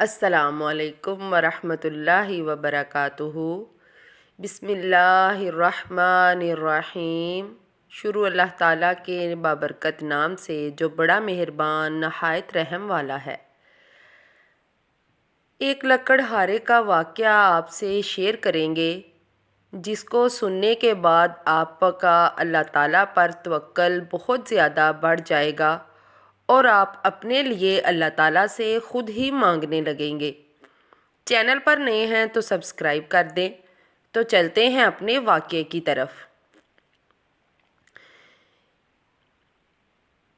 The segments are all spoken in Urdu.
السلام علیکم ورحمۃ اللہ وبرکاتہ۔ بسم اللہ الرحمن الرحیم۔ شروع اللہ تعالیٰ کے بابرکت نام سے جو بڑا مہربان نہایت رحم والا ہے۔ ایک لکڑہارے کا واقعہ آپ سے شیئر کریں گے جس کو سننے کے بعد آپ کا اللہ تعالیٰ پر توکل بہت زیادہ بڑھ جائے گا اور آپ اپنے لیے اللہ تعالیٰ سے خود ہی مانگنے لگیں گے۔ چینل پر نئے ہیں تو سبسکرائب کر دیں۔ تو چلتے ہیں اپنے واقعے کی طرف۔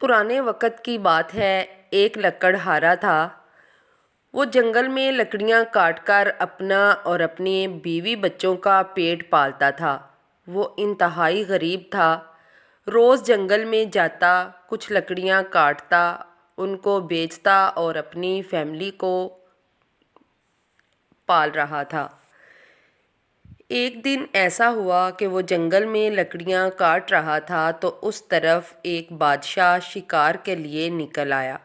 پرانے وقت کی بات ہے، ایک لکڑہارا تھا۔ وہ جنگل میں لکڑیاں کاٹ کر اپنا اور اپنی بیوی بچوں کا پیٹ پالتا تھا۔ وہ انتہائی غریب تھا۔ روز جنگل میں جاتا، کچھ لکڑیاں کاٹتا، ان کو بیچتا اور اپنی فیملی کو پال رہا تھا۔ ایک دن ایسا ہوا کہ وہ جنگل میں لکڑیاں کاٹ رہا تھا تو اس طرف ایک بادشاہ شکار کے لیے نکل آیا۔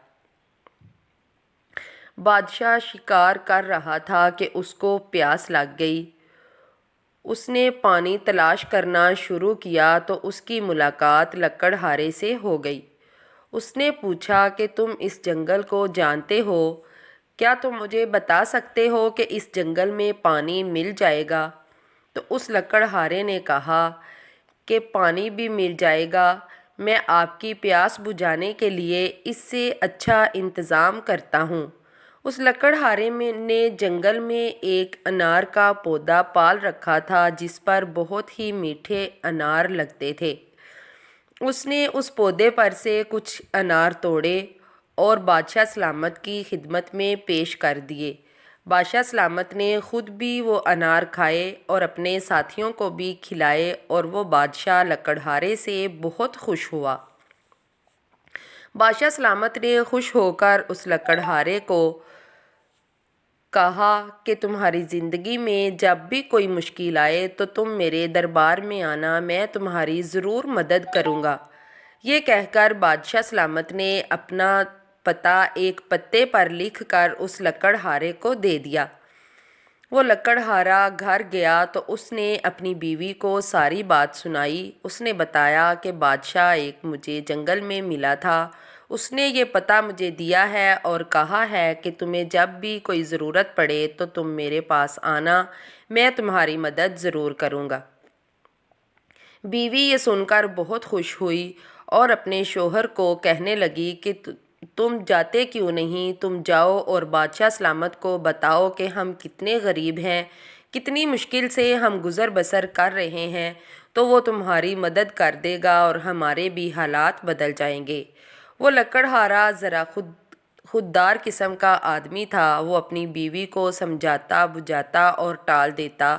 بادشاہ شکار کر رہا تھا کہ اس کو پیاس لگ گئی۔ اس نے پانی تلاش کرنا شروع کیا تو اس کی ملاقات لکڑہارے سے ہو گئی۔ اس نے پوچھا کہ تم اس جنگل کو جانتے ہو؟ کیا تم مجھے بتا سکتے ہو کہ اس جنگل میں پانی مل جائے گا؟ تو اس لکڑہارے نے کہا کہ پانی بھی مل جائے گا، میں آپ کی پیاس بجھانے کے لیے اس سے اچھا انتظام کرتا ہوں۔ اس لکڑہارے نے جنگل میں ایک انار کا پودا پال رکھا تھا جس پر بہت ہی میٹھے انار لگتے تھے۔ اس نے اس پودے پر سے کچھ انار توڑے اور بادشاہ سلامت کی خدمت میں پیش کر دیے۔ بادشاہ سلامت نے خود بھی وہ انار کھائے اور اپنے ساتھیوں کو بھی کھلائے اور وہ بادشاہ لکڑہارے سے بہت خوش ہوا۔ بادشاہ سلامت نے خوش ہو کر اس لکڑہارے کو کہا کہ تمہاری زندگی میں جب بھی کوئی مشکل آئے تو تم میرے دربار میں آنا، میں تمہاری ضرور مدد کروں گا۔ یہ کہہ کر بادشاہ سلامت نے اپنا پتہ ایک پتے پر لکھ کر اس لکڑہارے کو دے دیا۔ وہ لکڑہارا گھر گیا تو اس نے اپنی بیوی کو ساری بات سنائی۔ اس نے بتایا کہ بادشاہ ایک مجھے جنگل میں ملا تھا، اس نے یہ پتہ مجھے دیا ہے اور کہا ہے کہ تمہیں جب بھی کوئی ضرورت پڑے تو تم میرے پاس آنا، میں تمہاری مدد ضرور کروں گا۔ بیوی یہ سن کر بہت خوش ہوئی اور اپنے شوہر کو کہنے لگی کہ تم جاتے کیوں نہیں؟ تم جاؤ اور بادشاہ سلامت کو بتاؤ کہ ہم کتنے غریب ہیں، کتنی مشکل سے ہم گزر بسر کر رہے ہیں، تو وہ تمہاری مدد کر دے گا اور ہمارے بھی حالات بدل جائیں گے۔ وہ لکڑہارا ذرا خوددار قسم کا آدمی تھا۔ وہ اپنی بیوی کو سمجھاتا بجھاتا اور ٹال دیتا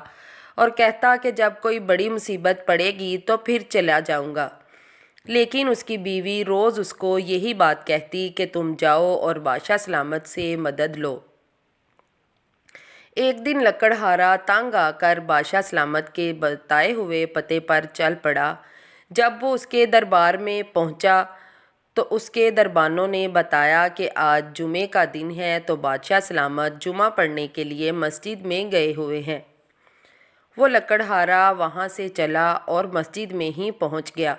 اور کہتا کہ جب کوئی بڑی مصیبت پڑے گی تو پھر چلا جاؤں گا، لیکن اس کی بیوی روز اس کو یہی بات کہتی کہ تم جاؤ اور بادشاہ سلامت سے مدد لو۔ ایک دن لکڑہارا تنگ آ کر بادشاہ سلامت کے بتائے ہوئے پتے پر چل پڑا۔ جب وہ اس کے دربار میں پہنچا تو اس کے دربانوں نے بتایا کہ آج جمعے کا دن ہے تو بادشاہ سلامت جمعہ پڑھنے کے لیے مسجد میں گئے ہوئے ہیں۔ وہ لکڑہارا وہاں سے چلا اور مسجد میں ہی پہنچ گیا۔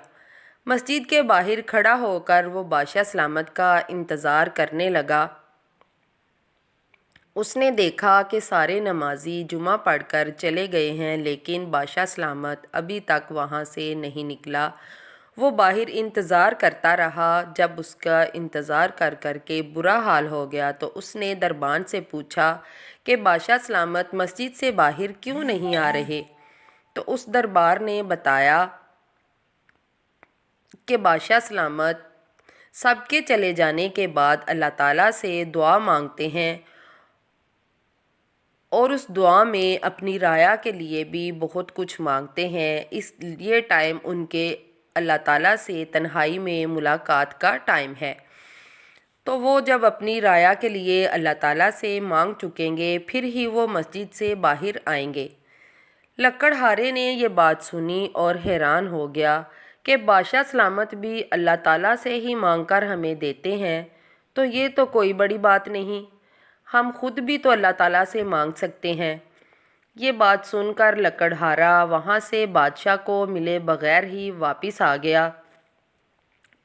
مسجد کے باہر کھڑا ہو کر وہ بادشاہ سلامت کا انتظار کرنے لگا۔ اس نے دیکھا کہ سارے نمازی جمعہ پڑھ کر چلے گئے ہیں لیکن بادشاہ سلامت ابھی تک وہاں سے نہیں نکلا۔ وہ باہر انتظار کرتا رہا۔ جب اس کا انتظار کر کر کے برا حال ہو گیا تو اس نے دربان سے پوچھا کہ بادشاہ سلامت مسجد سے باہر کیوں نہیں آ رہے؟ تو اس دربار نے بتایا کہ بادشاہ سلامت سب کے چلے جانے کے بعد اللہ تعالیٰ سے دعا مانگتے ہیں اور اس دعا میں اپنی رعایا کے لیے بھی بہت کچھ مانگتے ہیں۔ یہ ٹائم ان کے اللہ تعالیٰ سے تنہائی میں ملاقات کا ٹائم ہے، تو وہ جب اپنی رعایا کے لیے اللہ تعالیٰ سے مانگ چکیں گے پھر ہی وہ مسجد سے باہر آئیں گے۔ لکڑہارے نے یہ بات سنی اور حیران ہو گیا کہ بادشاہ سلامت بھی اللہ تعالیٰ سے ہی مانگ کر ہمیں دیتے ہیں، تو یہ تو کوئی بڑی بات نہیں، ہم خود بھی تو اللہ تعالیٰ سے مانگ سکتے ہیں۔ یہ بات سن کر لکڑہارا وہاں سے بادشاہ کو ملے بغیر ہی واپس آ گیا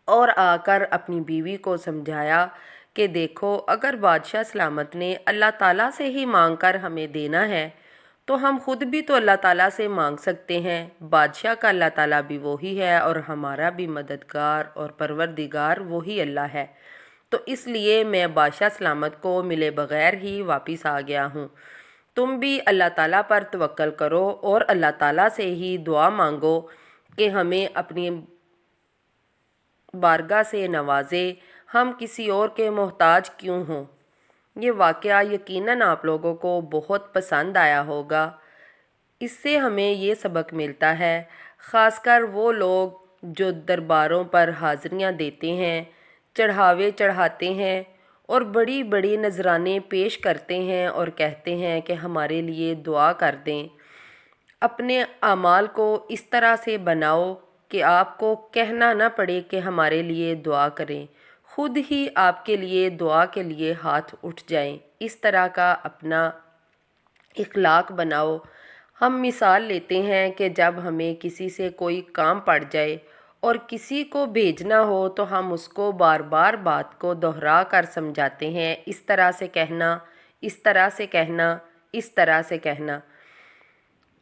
اور آ کر اپنی بیوی کو سمجھایا کہ دیکھو، اگر بادشاہ سلامت نے اللہ تعالیٰ سے ہی مانگ کر ہمیں دینا ہے تو ہم خود بھی تو اللہ تعالیٰ سے مانگ سکتے ہیں۔ بادشاہ کا اللہ تعالیٰ بھی وہی ہے اور ہمارا بھی مددگار اور پروردگار وہی اللہ ہے، تو اس لیے میں بادشاہ سلامت کو ملے بغیر ہی واپس آ گیا ہوں۔ تم بھی اللہ تعالیٰ پر توکل کرو اور اللہ تعالیٰ سے ہی دعا مانگو کہ ہمیں اپنی بارگاہ سے نوازے، ہم کسی اور کے محتاج کیوں ہوں۔ یہ واقعہ یقیناً آپ لوگوں کو بہت پسند آیا ہوگا۔ اس سے ہمیں یہ سبق ملتا ہے، خاص کر وہ لوگ جو درباروں پر حاضریاں دیتے ہیں، چڑھاوے چڑھاتے ہیں اور بڑی بڑی نذرانے پیش کرتے ہیں اور کہتے ہیں کہ ہمارے لیے دعا کر دیں۔ اپنے اعمال کو اس طرح سے بناؤ کہ آپ کو کہنا نہ پڑے کہ ہمارے لیے دعا کریں، خود ہی آپ کے لیے دعا کے لیے ہاتھ اٹھ جائیں۔ اس طرح کا اپنا اخلاق بناؤ۔ ہم مثال لیتے ہیں کہ جب ہمیں کسی سے کوئی کام پڑ جائے اور کسی کو بھیجنا ہو تو ہم اس کو بار بار بات کو دہرا کر سمجھاتے ہیں، اس طرح سے کہنا، اس طرح سے کہنا، اس طرح سے کہنا،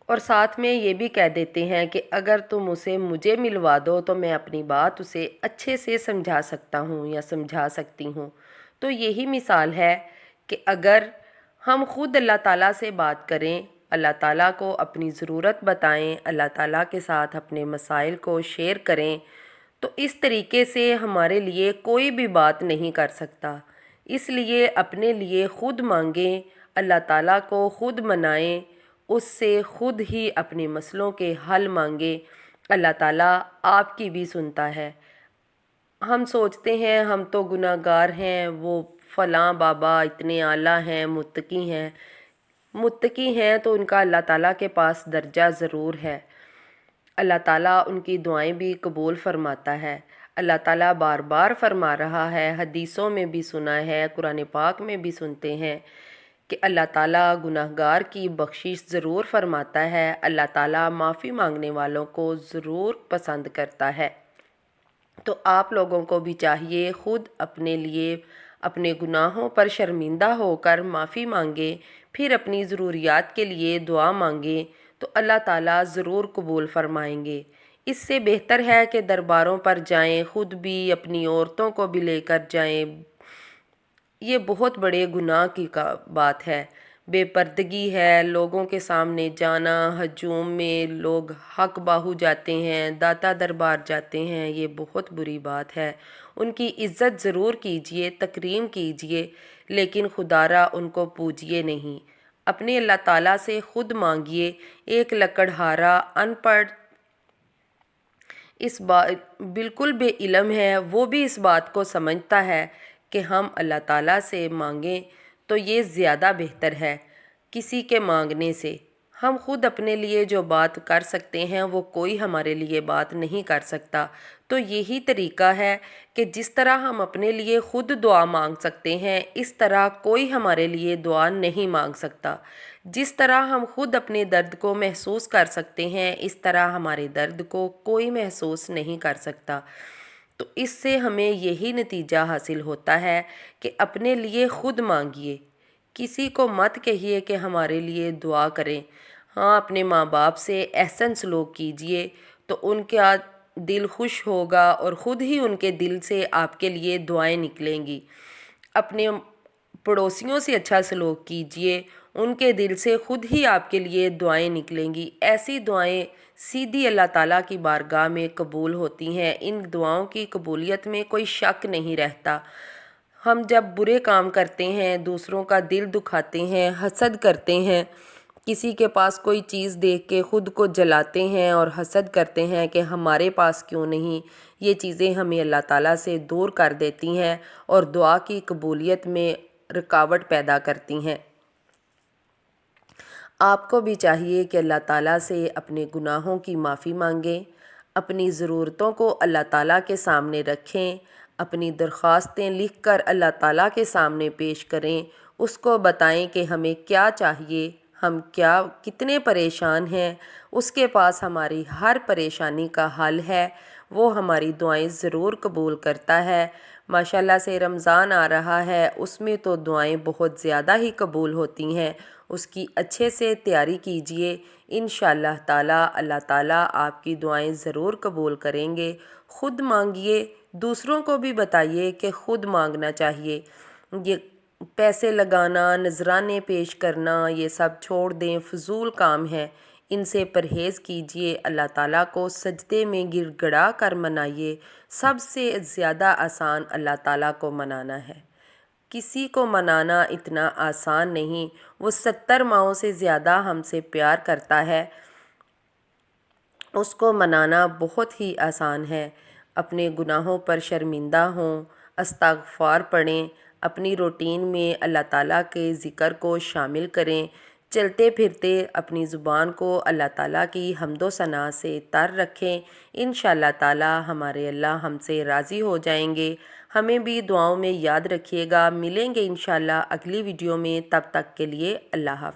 اور ساتھ میں یہ بھی کہہ دیتے ہیں کہ اگر تم اسے مجھے ملوا دو تو میں اپنی بات اسے اچھے سے سمجھا سکتا ہوں یا سمجھا سکتی ہوں۔ تو یہی مثال ہے کہ اگر ہم خود اللہ تعالیٰ سے بات کریں، اللہ تعالیٰ کو اپنی ضرورت بتائیں، اللہ تعالیٰ کے ساتھ اپنے مسائل کو شیئر کریں، تو اس طریقے سے ہمارے لیے کوئی بھی بات نہیں کر سکتا۔ اس لیے اپنے لیے خود مانگیں، اللہ تعالیٰ کو خود منائیں، اس سے خود ہی اپنے مسئلوں کے حل مانگیں، اللہ تعالیٰ آپ کی بھی سنتا ہے۔ ہم سوچتے ہیں ہم تو گناہ گار ہیں، وہ فلاں بابا اتنے اعلیٰ ہیں، متقی ہیں تو ان کا اللہ تعالیٰ کے پاس درجہ ضرور ہے۔ اللہ تعالیٰ ان کی دعائیں بھی قبول فرماتا ہے۔ اللہ تعالیٰ بار بار فرما رہا ہے، حدیثوں میں بھی سنا ہے، قرآن پاک میں بھی سنتے ہیں کہ اللہ تعالیٰ گناہ گار کی بخشش ضرور فرماتا ہے، اللہ تعالیٰ معافی مانگنے والوں کو ضرور پسند کرتا ہے۔ تو آپ لوگوں کو بھی چاہیے خود اپنے لیے اپنے گناہوں پر شرمندہ ہو کر معافی مانگیں، پھر اپنی ضروریات کے لیے دعا مانگیں تو اللہ تعالیٰ ضرور قبول فرمائیں گے۔ اس سے بہتر ہے کہ درباروں پر جائیں، خود بھی اپنی عورتوں کو بھی لے کر جائیں۔ یہ بہت بڑے گناہ کی بات ہے، بے پردگی ہے، لوگوں کے سامنے جانا، ہجوم میں لوگ حق باہو جاتے ہیں، داتا دربار جاتے ہیں، یہ بہت بری بات ہے۔ ان کی عزت ضرور کیجئے، تکریم کیجئے، لیکن خدا را ان کو پوجیے نہیں۔ اپنے اللہ تعالیٰ سے خود مانگیے۔ ایک لکڑہارا ان پڑھ اس بات بالکل بے علم ہے، وہ بھی اس بات کو سمجھتا ہے کہ ہم اللہ تعالیٰ سے مانگیں تو یہ زیادہ بہتر ہے کسی کے مانگنے سے۔ ہم خود اپنے لیے جو بات کر سکتے ہیں وہ کوئی ہمارے لیے بات نہیں کر سکتا۔ تو یہی طریقہ ہے کہ جس طرح ہم اپنے لیے خود دعا مانگ سکتے ہیں، اس طرح کوئی ہمارے لیے دعا نہیں مانگ سکتا۔ جس طرح ہم خود اپنے درد کو محسوس کر سکتے ہیں، اس طرح ہمارے درد کو کوئی محسوس نہیں کر سکتا۔ تو اس سے ہمیں یہی نتیجہ حاصل ہوتا ہے کہ اپنے لیے خود مانگیے، کسی کو مت کہیے کہ ہمارے لیے دعا کریں۔ ہاں، اپنے ماں باپ سے احسن سلوک کیجیے تو ان کا دل خوش ہوگا اور خود ہی ان کے دل سے آپ کے لیے دعائیں نکلیں گی۔ اپنے پڑوسیوں سے اچھا سلوک کیجیے، ان کے دل سے خود ہی آپ کے لیے دعائیں نکلیں گی۔ ایسی دعائیں سیدھی اللہ تعالیٰ کی بارگاہ میں قبول ہوتی ہیں۔ ان دعاؤں کی قبولیت میں کوئی شک نہیں رہتا۔ ہم جب برے کام کرتے ہیں، دوسروں کا دل دکھاتے ہیں، حسد کرتے ہیں، کسی کے پاس کوئی چیز دیکھ کے خود کو جلاتے ہیں اور حسد کرتے ہیں کہ ہمارے پاس کیوں نہیں، یہ چیزیں ہمیں اللہ تعالیٰ سے دور کر دیتی ہیں اور دعا کی قبولیت میں رکاوٹ پیدا کرتی ہیں۔ آپ کو بھی چاہیے کہ اللہ تعالیٰ سے اپنے گناہوں کی معافی مانگیں، اپنی ضرورتوں کو اللہ تعالیٰ کے سامنے رکھیں، اپنی درخواستیں لکھ کر اللہ تعالیٰ کے سامنے پیش کریں، اس کو بتائیں کہ ہمیں کیا چاہیے، ہم کتنے پریشان ہیں، اس کے پاس ہماری ہر پریشانی کا حل ہے، وہ ہماری دعائیں ضرور قبول کرتا ہے۔ ماشاءاللہ سے رمضان آ رہا ہے، اس میں تو دعائیں بہت زیادہ ہی قبول ہوتی ہیں، اس کی اچھے سے تیاری کیجئے، انشاءاللہ تعالیٰ اللہ تعالیٰ آپ کی دعائیں ضرور قبول کریں گے۔ خود مانگیے، دوسروں کو بھی بتائیے کہ خود مانگنا چاہیے۔ یہ پیسے لگانا، نذرانے پیش کرنا، یہ سب چھوڑ دیں، فضول کام ہے، ان سے پرہیز کیجئے۔ اللہ تعالیٰ کو سجدے میں گر گڑا کر منائیے، سب سے زیادہ آسان اللہ تعالیٰ کو منانا ہے۔ کسی کو منانا اتنا آسان نہیں، وہ 70 ماؤں سے زیادہ ہم سے پیار کرتا ہے، اس کو منانا بہت ہی آسان ہے۔ اپنے گناہوں پر شرمندہ ہوں، استغفار پڑھیں، اپنی روٹین میں اللہ تعالیٰ کے ذکر کو شامل کریں، چلتے پھرتے اپنی زبان کو اللہ تعالیٰ کی حمد و ثنا سے تر رکھیں، انشاءاللہ تعالیٰ ہمارے اللہ ہم سے راضی ہو جائیں گے۔ ہمیں بھی دعاؤں میں یاد رکھیے گا، ملیں گے انشاءاللہ اگلی ویڈیو میں، تب تک کے لیے اللہ حافظ۔